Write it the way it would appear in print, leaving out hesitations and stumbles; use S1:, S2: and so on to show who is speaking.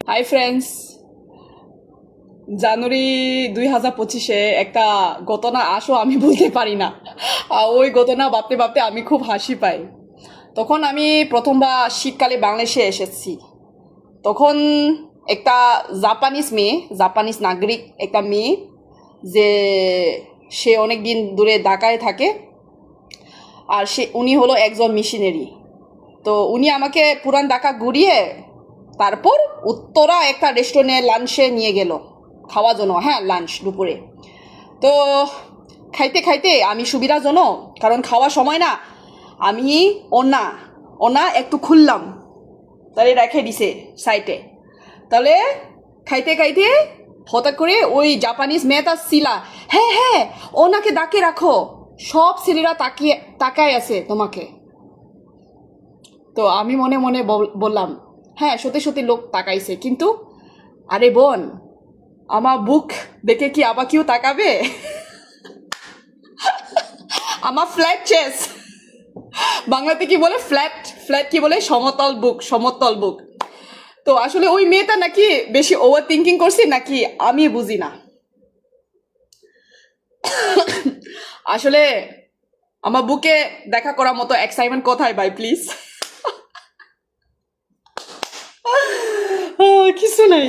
S1: Hi friends, জানুয়ারি 2025-এ একটা ঘটনা আসো আমি বলতে পারি না। ওই ঘটনা ভাবতে ভাবতে আমি খুব হাসি পাই। তখন আমি প্রথমবার শীতকালে বাংলাদেশে এসেছি। তখন একটা জাপানিজ নাগরিক একটা মেয়ে, যে সে অনেক দিন দূরে ঢাকায় থাকে, আর উনি হলো একজন মিশনারি। তো উনি আমাকে পুরান ঢাকা ঘুরিয়ে তারপর উত্তরা একটা রেস্টুরেন্টে লাঞ্চে নিয়ে গেল খাওয়ার জন্য। হ্যাঁ, লাঞ্চ দুপুরে। তো খাইতে খাইতে আমি সুবিধাজনক, কারণ খাওয়ার সময় না, আমি ওনা ওনা একটু খুললাম, তাহলে রেখে দিছে সাইডে। তাহলে খাইতে খাইতে হঠাৎ করে ওই জাপানিজ মেয়েটা ছিলা, হ্যাঁ হ্যাঁ ওনাকে ডাকে রাখো, সব ছেলেরা তাকায় আছে তোমাকে। তো আমি মনে মনে বললাম, হ্যাঁ সত্যি সত্যি লোক তাকাইছে, কিন্তু আরে বোন, আমার বুক দেখে কি আবার কেউ তাকাবে? আমার ফ্ল্যাট চেস্ট, বাংলাতে কি বলে ফ্ল্যাট ফ্ল্যাট কি বলে সমতল বুক। তো আসলে ওই মেয়েটা নাকি বেশি ওভার থিঙ্কিং করছি নাকি আমি বুঝি না। আসলে আমার বুকে দেখা করার মতো এক্সাইটমেন্ট কোথায় ভাই, প্লিজ? কিছু নাই।